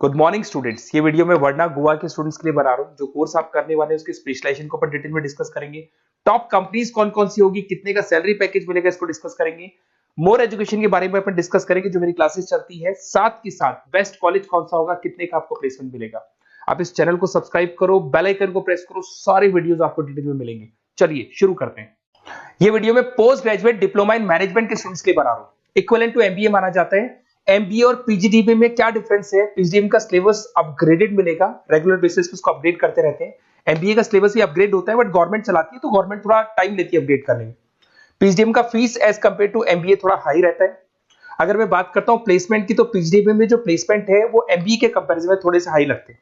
Good morning students. ये video मैं वर्ना गोवा के स्टूडेंट्स के लिए बना रहा हूँ। जो कोर्स आप करने वाले हैं उसके स्पेशलाइजेशन को अपन डिटेल में डिस्कस करेंगे। टॉप कंपनीज कौन कौन सी होगी, कितने का सैलरी पैकेज मिलेगा, इसको डिस्कस करेंगे। मोर एजुकेशन के बारे में अपन डिस्कस करेंगे जो मेरी क्लासेस चलती है। साथ के साथ बेस्ट कॉलेज कौन सा होगा, कितने का आपको प्लेसमेंट मिलेगा। आप इस चैनल को सब्सक्राइब करो, बेल आइकन को प्रेस करो, सारे वीडियोस आपको डिटेल में मिलेंगे। चलिए शुरू करते हैं। ये वीडियो में post graduate diploma in management के स्टूडेंट्स के लिए बना रहा हूँ। इक्विवेलेंट टू एमबीए माना जाता है। एमबीए और पीजीडीबी में क्या डिफरेंस है? पीजीडीबी का सिलेबस अपग्रेडेड मिलेगा, रेगुलर बेसिस पे उसको अपडेट करते रहते हैं। एमबीए का सिलेबस भी अपग्रेड होता है, बट गवर्नमेंट चलाती है तो गवर्नमेंट थोड़ा टाइम लेती है अपडेट करने में। पीजीडीबी का fees as compare to MBA थोड़ा हाई रहता है। अगर मैं बात करता हूं प्लेसमेंट की, तो पीजीडीबी में जो प्लेसमेंट है वो एमबीए के कंपैरिजन में थोड़े से हाई लगते हैं।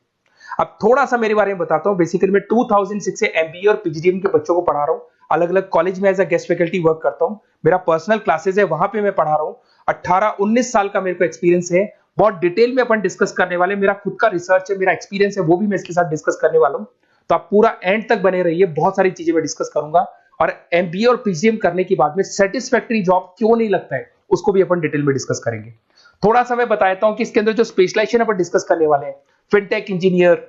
अब थोड़ा सा मेरे बारे में बताता हूं। बेसिकली मैं 2006 से एमबीए और पीजीडीएम के बच्चों को पढ़ा रहा हूं। अलग अलग कॉलेज में as a guest faculty work करता हूं। मेरा पर्सनल क्लासेस है, वहां पे मैं पढ़ा रहा हूं। 18-19 साल का मेरे को एक्सपीरियंस है। बहुत डिटेल में अपन डिस्कस करने वाले। मेरा खुद का रिसर्च है, मेरा एक्सपीरियंस है, वो भी मैं इसके साथ डिस्कस करने वाला हूं। तो आप पूरा एंड तक बने रहिए, बहुत सारी चीजें मैं डिस्कस करूंगा। और एमबीए और पीजीडीएम करने के बाद में सेटिस्फैक्टरी जॉब क्यों नहीं लगता है, उसको भी अपन डिटेल में डिस्कस करेंगे। थोड़ा सा मैं बताता हूं कि इसके अंदर जो स्पेशलाइजेशन अपन डिस्कस करने वाले हैं, फिनटेक इंजीनियर,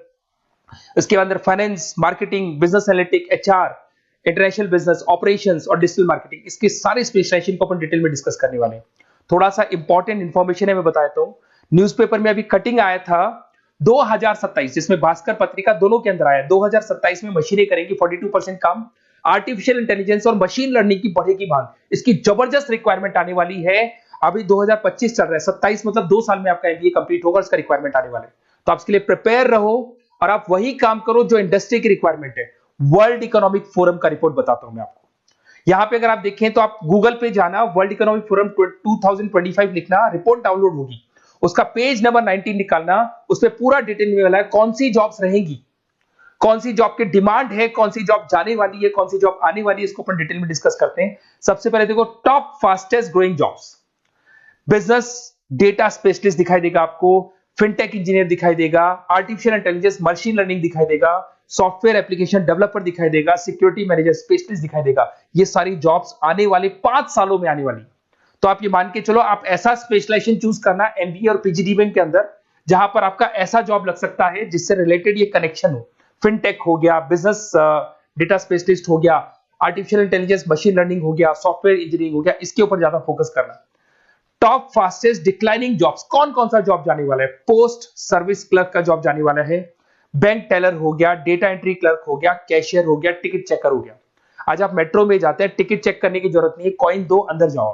इसके अंदर finance, marketing, business analytic, HR, international business, operations और डिजिटल मार्केटिंग, इसके सारे स्पेशलाइजेशन को अपन डिटेल में डिस्कस करने वाले हैं। थोड़ा सा इंपॉर्टेंट इंफॉर्मेशन है, मैं बताता हूं। न्यूज़पेपर में अभी कटिंग आया था 2027, जिसमें भास्कर पत्रिका दोनों के अंदर आया। 2027 में मशीनें करेंगी 42% काम। आर्टिफिशियल इंटेलिजेंस और मशीन लर्निंग की बढ़ेगी मांग। इसकी जबरदस्त रिक्वायरमेंट आने वाली है। अभी 2025 चल रहा है, 27 मतलब 2 साल में आपका एमबीए कंप्लीट होगा, उसका रिक्वायरमेंट आने वाला है। तो आप इसके लिए प्रिपेयर रहो और आप वही काम करो जो इंडस्ट्री की रिक्वायरमेंट है। वर्ल्ड इकोनॉमिक फोरम का रिपोर्ट बताता हूं मैं आपको। यहां पे अगर आप देखें तो आप गूगल पे जाना, वर्ल्ड इकोनॉमिक फोरम 2025 लिखना, रिपोर्ट डाउनलोड होगी। उसका पेज नंबर 19 निकालना, उसमें पूरा डिटेल में मिला है कौन सी जॉब्स रहेंगी, कौन सी जॉब की डिमांड है, कौन सी जॉब जाने वाली है, कौन सी जॉब आने वाली है। इसको अपन डिटेल में डिस्कस करते हैं। सबसे पहले देखो, top fastest growing jobs. Business data specialist दिखाई देगा आपको, फिनटेक इंजीनियर दिखाई देगा, आर्टिफिशियल इंटेलिजेंस मशीन लर्निंग दिखाई देगा, सॉफ्टवेयर एप्लीकेशन डेवलपर दिखाई देगा, सिक्योरिटी मैनेजर स्पेशलिस्ट दिखाई देगा। ये सारी जॉब्स आने वाले 5 सालों में आने वाली। तो आप ये मान के चलो, आप ऐसा स्पेशलाइजेशन चूज करना एमबीए और पीजीडीएम के अंदर, जहां पर आपका ऐसा जॉब लग सकता है जिससे रिलेटेड ये कनेक्शन हो। फिनटेक हो गया, बिजनेस डेटा स्पेशलिस्ट हो गया, आर्टिफिशियल इंटेलिजेंस मशीन लर्निंग हो गया, सॉफ्टवेयर इंजीनियरिंग हो गया, इसके ऊपर ज्यादा फोकस करना। टॉप फास्टेस्ट डिक्लाइनिंग जॉब्स, कौन कौन सा जॉब जाने वाला है? पोस्ट सर्विस क्लर्क का जॉब जाने वाला है, बैंक टेलर हो गया, डेटा एंट्री क्लर्क हो गया, कैशियर हो गया, टिकट चेकर हो गया। आज आप मेट्रो में जाते हैं, टिकट चेक करने की जरूरत नहीं है, कॉइन दो अंदर जाओ।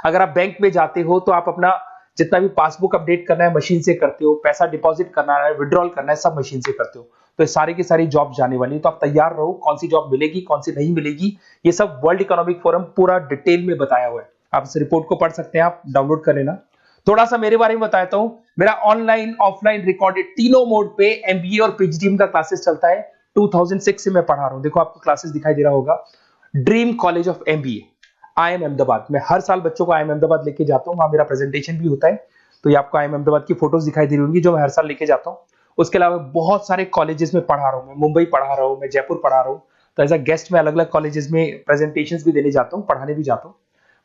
अगर आप बैंक में जाते हो तो आप अपना जितना भी पासबुक अपडेट करना है मशीन से करते हो, पैसा डिपॉजिट करना है, विड्रॉल करना है, सब मशीन से करते हो। तो ये सारी की सारी जॉब जाने वाली है। तो आप तैयार रहो, कौन सी जॉब मिलेगी, कौन सी नहीं मिलेगी, ये सब वर्ल्ड इकोनॉमिक फोरम पूरा डिटेल में बताया हुआ है। आप इस रिपोर्ट को पढ़ सकते हैं, आप डाउनलोड कर लेना। थोड़ा सा मेरे बारे में बताता हूं। मेरा ऑनलाइन ऑफलाइन रिकॉर्डेड तीनों मोड पे एमबीए और पीजीडीएम का क्लासेस चलता है। 2006 से मैं पढ़ा रहा हूं। देखो आपको क्लासेस दिखाई दे रहा होगा। Dream college of MBA, IIM Ahmedabad. मैं हर साल बच्चों को आईएम अहमदाबाद लेके जाता हूं, वहां मेरा प्रेजेंटेशन भी होता है। तो ये आपको आईएम अहमदाबाद की फोटोज दिखाई दे रही होंगी, जो मैं हर साल लेके जाता हूं। उसके अलावा बहुत सारे कॉलेजेस में पढ़ा रहा हूं। मैं मुंबई पढ़ा रहा हूं, मैं जयपुर पढ़ा रहा हूं। तो एज अ गेस्ट मैं अलग अलग कॉलेजेस में प्रेजेंटेशन भी देने जाता हूँ, पढ़ाने भी जाता हूँ।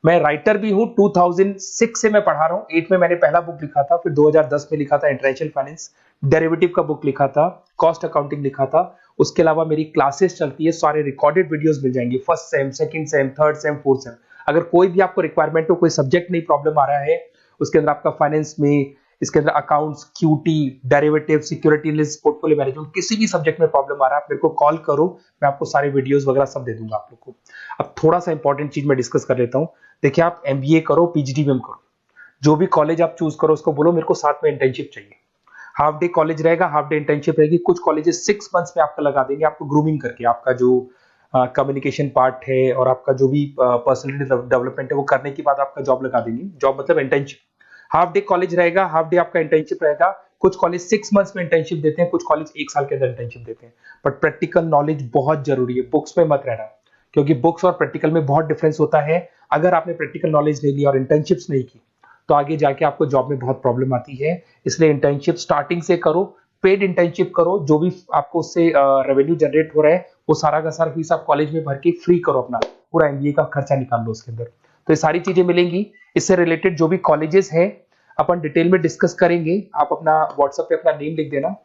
मैं राइटर भी हूँ। 2006 से मैं पढ़ा रहा हूँ। 8 में मैंने पहला बुक लिखा था, फिर 2010 में लिखा था इंटरनेशनल फाइनेंस, डेरिवेटिव का बुक लिखा था, कॉस्ट अकाउंटिंग लिखा था। उसके अलावा मेरी क्लासेस चलती है, सारे रिकॉर्डेड वीडियोस मिल जाएंगे, first sem, second same, third same, fourth same. अगर कोई भी आपको रिक्वायरमेंट हो, कोई सब्जेक्ट नहीं प्रॉब्लम आ रहा है, उसके अंदर आपका फाइनेंस में, इसके अंदर accounts, QT, derivative, security list, portfolio management, किसी भी सब्जेक्ट में प्रॉब्लम आ रहा है, आप मेरे को कॉल करो, मैं आपको सारे वीडियोस वगैरह सब दे दूंगा आप लोग को। अब थोड़ा सा इंपॉर्टेंट चीज मैं डिस्कस कर लेता हूं। देखिए, आप एमबीए करो, पीजीडीएम करो, जो भी कॉलेज आप चूज करो, उसको बोलो मेरे को साथ में इंटर्नशिप चाहिए। हाफ डे कॉलेज रहेगा, हाफ डे इंटर्नशिप रहेगी। कुछ कॉलेजेस 6 मंथ्स में आपका लगा देंगे, आपको ग्रूमिंग करके, आपका जो कम्युनिकेशन पार्ट है और आपका जो भी पर्सनैलिटी डेवलपमेंट है वो करने के बाद आपका जॉब लगा देंगे। जॉब मतलब इंटर्नशिप। हाफ डे कॉलेज रहेगा, हाफ डे आपका इंटर्नशिप रहेगा। कुछ कॉलेज 6 मंथ्स में इंटर्नशिप देते हैं, कुछ कॉलेज 1 साल के अंदर इंटर्नशिप देते हैं। बट प्रैक्टिकल नॉलेज बहुत जरूरी है, बुक्स में मत रहना, क्योंकि बुक्स और प्रैक्टिकल में बहुत डिफरेंस होता है। अगर आपने प्रैक्टिकल नॉलेज ले लिया और इंटर्नशिप्स नहीं की, तो आगे जाके आपको जॉब में बहुत प्रॉब्लम आती है। इसलिए इंटर्नशिप स्टार्टिंग से करो, पेड इंटर्नशिप करो, जो भी आपको उससे रेवेन्यू जनरेट हो रहा है वो सारा का सारा फीस आप कॉलेज में भर के फ्री करो, अपना पूरा एमबीए का खर्चा निकाल लो उसके अंदर। तो ये सारी चीजें मिलेंगी। इससे रिलेटेड जो भी कॉलेजेस है, अपन डिटेल में डिस्कस करेंगे। आप अपना व्हाट्सएप पे अपना नेम लिख देना,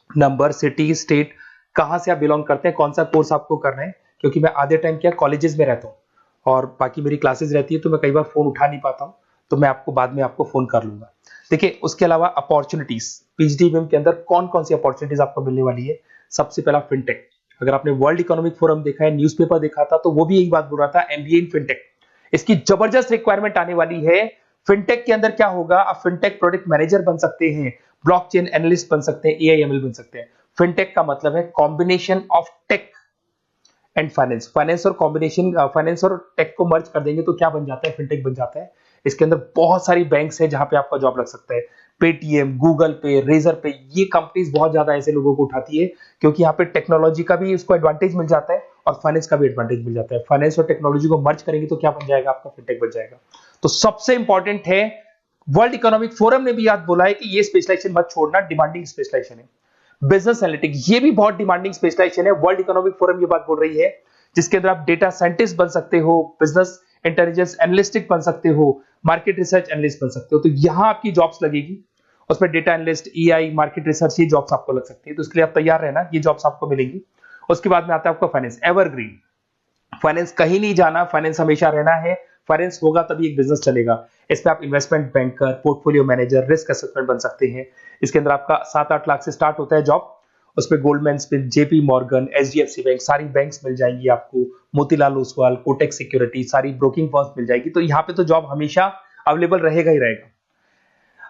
नंबर, सिटी, स्टेट, कहाँ से आप बिलोंग करते हैं, कौन सा कोर्स आपको करना है, क्योंकि मैं आधे टाइम क्या कॉलेजेस में रहता हूँ और बाकी मेरी क्लासेस रहती है, तो मैं कई बार फोन उठा नहीं पाता हूँ, तो मैं आपको बाद में आपको फोन कर लूंगा। देखिए, उसके अलावा अपॉर्चुनिटीज, पीजीडीएमएम के अंदर कौन कौन सी अपॉर्चुनिटीज आपको मिलने वाली है। सबसे पहला फिनटेक, अगर आपने वर्ल्ड इकोनॉमिक फोरम देखा है, न्यूज़पेपर देखा था, तो वो भी यही बात बोल रहा था, एमबीए इन फिनटेक, इसकी जबरदस्त रिक्वायरमेंट आने वाली है। फिनटेक के अंदर क्या होगा, आप फिनटेक प्रोडक्ट मैनेजर बन सकते हैं, ब्लॉकचेन एनालिस्ट बन सकते हैं, एआईएमएल बन सकते हैं। फिनटेक का मतलब है combination of tech and finance. Finance और टेक को मर्ज कर देंगे तो क्या बन जाता है, फिनटेक बन जाता है। इसके अंदर बहुत सारी बैंक्स है जहां पे आपका जॉब लग सकता है। पेटीएम, गूगल पे, रेजर पे, ये कंपनीज बहुत ज्यादा ऐसे लोगों को उठाती है, क्योंकि यहाँ पे टेक्नोलॉजी का भी उसको एडवांटेज मिल जाता है और फाइनेंस का भी एडवांटेज मिल जाता है। फाइनेंस और टेक्नोलॉजी को मर्ज करेंगे तो क्या बन जाएगा, आपका फिनटेक बन जाएगा। तो सबसे इंपॉर्टेंट है, वर्ल्ड इकोनॉमिक फोरम ने भी याद बोला है कि ये स्पेशलाइजेशन मत छोड़ना, डिमांडिंग स्पेशलाइजेशन है। बिजनेस एनालिटिक, ये भी बहुत डिमांडिंग स्पेशलाइजेशन है, वर्ल्ड इकोनॉमिक फोरम ये बात बोल रही है, जिसके अंदर आप डेटा साइंटिस्ट बन सकते हो, बिजनेस इंटेलिजेंस एनालिस्टिक बन सकते हो, मार्केट रिसर्च एनालिस्ट बन सकते हो। तो यहां आपकी जॉब्स लगेगी, उसमें data analyst, EI, market research, ये जॉब्स आपको लग सकती है। तो इसके लिए आप तैयार रहना, ये जॉब्स आपको मिलेंगी। उसके बाद में आता है आपका फाइनेंस, एवरग्रीन। फाइनेंस कहीं नहीं जाना, फाइनेंस हमेशा रहना है। फाइनेंस होगा तभी एक बिजनेस चलेगा। इसमें आप investment banker, portfolio manager, risk assessment बन सकते हैं। इसके अंदर आपका 7-8 लाख से स्टार्ट होता है जॉब। उसमें Goldman Smith, JP Morgan, HDFC bank, सारी बैंक्स मिल जाएंगी आपको, मोतीलाल ओसवाल, कोटेक सिक्योरिटी, सारी ब्रोकिंग फर्म्स मिल जाएगी। तो यहाँ पे तो जॉब हमेशा अवेलेबल रहेगा ही रहेगा।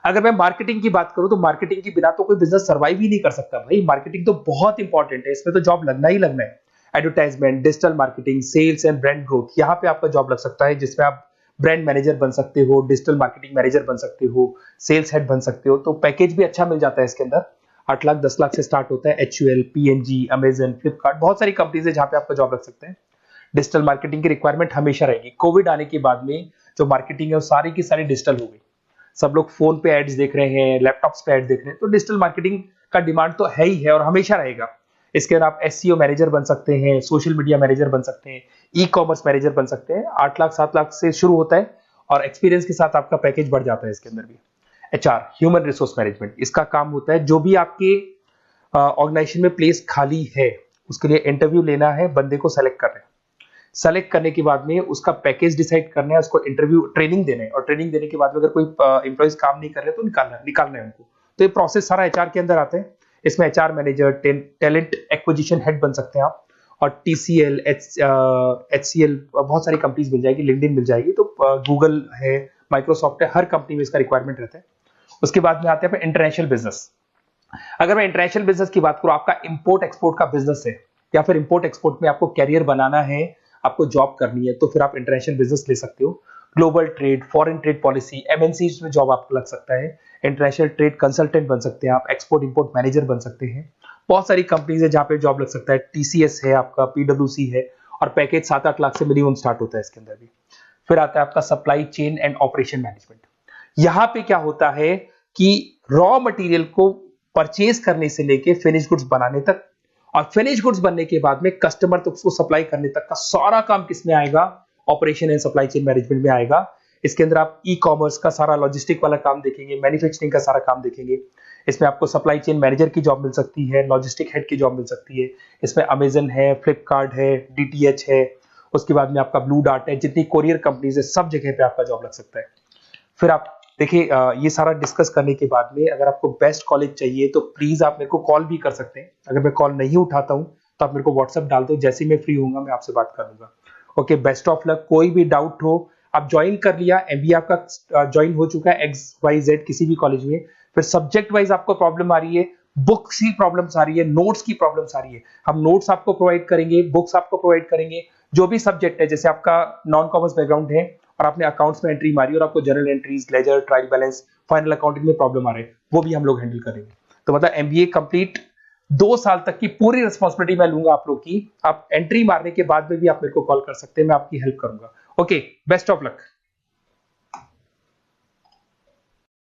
अगर मैं मार्केटिंग की बात करूं तो मार्केटिंग के बिना तो कोई बिजनेस सर्वाइव ही नहीं कर सकता भाई। मार्केटिंग तो बहुत इंपॉर्टेंट है, इसमें तो जॉब लगना ही लगना है। Advertisement, digital marketing, sales and brand growth, यहाँ पे आपका जॉब लग सकता है, जिसमें आप ब्रांड मैनेजर बन सकते हो, डिजिटल मार्केटिंग मैनेजर बन सकते हो, सेल्स हेड बन सकते हो। तो पैकेज भी अच्छा मिल जाता है इसके अंदर, 8 लाख 10 लाख से स्टार्ट होता है। एचयूएल, पीएनजी, अमेजन, फ्लिपकार्ट, बहुत सारी कंपनीज है जहां पे आपका जॉब लग सकते हैं। डिजिटल मार्केटिंग की रिक्वायरमेंट हमेशा रहेगी। कोविड आने के बाद में जो मार्केटिंग है वो सारी की सारी डिजिटल हो गई। सब लोग फोन पे एड्स देख रहे हैं, लैपटॉप्स पे एड देख रहे हैं, तो डिजिटल मार्केटिंग का डिमांड तो है ही है और हमेशा रहेगा। इसके अंदर आप एसईओ मैनेजर बन सकते हैं, सोशल मीडिया मैनेजर बन सकते हैं, ई कॉमर्स मैनेजर बन सकते हैं। 8 लाख 7 लाख से शुरू होता है और एक्सपीरियंस के साथ आपका पैकेज बढ़ जाता है इसके अंदर भी। एचआर, ह्यूमन रिसोर्स मैनेजमेंट, इसका काम होता है जो भी आपके ऑर्गेनाइजेशन में प्लेस खाली है उसके लिए इंटरव्यू लेना है, बंदे को सेलेक्ट करना है। सेलेक्ट करने के बाद में उसका पैकेज डिसाइड करना है, उसको इंटरव्यू ट्रेनिंग देना है और ट्रेनिंग देने के बाद में अगर कोई एम्प्लॉइज काम नहीं कर रहे तो निकालना है उनको। तो ये प्रोसेस सारा एचआर के अंदर आता है। इसमें HR manager, talent acquisition head बन सकते हैं आप, और टीसीएल, एचसीएल, बहुत सारी कंपनीज मिल जाएगी, लिंक्डइन मिल जाएगी, तो गूगल है, माइक्रोसॉफ्ट है, हर कंपनी में इसका रिक्वायरमेंट रहता है। उसके बाद में आते हैं इंटरनेशनल बिजनेस। अगर मैं इंटरनेशनल बिजनेस की बात करूं, आपका इंपोर्ट एक्सपोर्ट का बिजनेस है या फिर इंपोर्ट एक्सपोर्ट में आपको कैरियर बनाना है, आपको जॉब करनी है, तो फिर आप इंटरनेशनल बिजनेस ले सकते हो। Global trade, foreign trade policy, MNC में जॉब आपको लग सकता है। इंटरनेशनल ट्रेड कंसल्टेंट बन सकते हैं आप, एक्सपोर्ट इंपोर्ट मैनेजर बन सकते हैं। बहुत सारी कंपनीज है जहां पे जॉब लग सकता है। टीसीएस है आपका, पीडब्ल्यूसी है, और पैकेज 7-8 लाख से मिनिमम स्टार्ट होता है इसके अंदर भी। फिर आता है आपका supply chain and operation management. यहां पे क्या होता है कि रॉ मटेरियल को परचेज करने से लेके फिनिश गुड्स बनाने तक, और फिनिश गुड्स बनने के बाद में कस्टमर तक उसको सप्लाई करने तक का सारा काम किस में आएगा, operation and supply chain management में आएगा। इसके अंदर आप ई कॉमर्स का सारा लॉजिस्टिक वाला काम देखेंगे, मैन्युफैक्चरिंग का सारा काम देखेंगे। इसमें आपको सप्लाई चेन मैनेजर की जॉब मिल सकती है, लॉजिस्टिक हेड की जॉब मिल सकती है। इसमें अमेजन है, फ्लिपकार्ट है, डीटीएच है, उसके बाद में आपका ब्लू डार्ट है, जितनी कोरियर कंपनीज है सब जगह पे आपका जॉब लग सकता है। फिर आप देखिए, ये सारा डिस्कस करने के बाद में अगर आपको बेस्ट कॉलेज चाहिए तो प्लीज आप मेरे को कॉल भी कर सकते हैं। अगर मैं कॉल नहीं उठाता हूं तो आप मेरे को व्हाट्सएप डाल दो, जैसे ही मैं फ्री होऊंगा मैं आपसे बात कर लूंगा। Okay, best of luck. कोई भी डाउट हो, आप ज्वाइन कर लिया, एमबीए आपका ज्वाइन हो चुका है XYZ किसी भी कॉलेज में, फिर सब्जेक्ट वाइज आपको प्रॉब्लम आ रही है, बुक्स की प्रॉब्लम्स आ रही है, नोट्स की प्रॉब्लम्स आ रही है, हम नोट्स आपको प्रोवाइड करेंगे, बुक्स आपको प्रोवाइड करेंगे। जो भी सब्जेक्ट है, जैसे आपका नॉन कॉमर्स बैकग्राउंड है और आपने अकाउंट्स में एंट्री मारी और आपको general entries, ledger, trial balance, final accounting में प्रॉब्लम आ रहे हैं, वो भी हम लोग हैंडल करेंगे। तो मतलब एमबीए कंप्लीट 2 साल तक की पूरी रिस्पॉन्सिबिलिटी मैं लूंगा आप लोग की। आप एंट्री मारने के बाद में भी आप मेरे को कॉल कर सकते हैं, मैं आपकी हेल्प करूंगा। Okay, best of luck.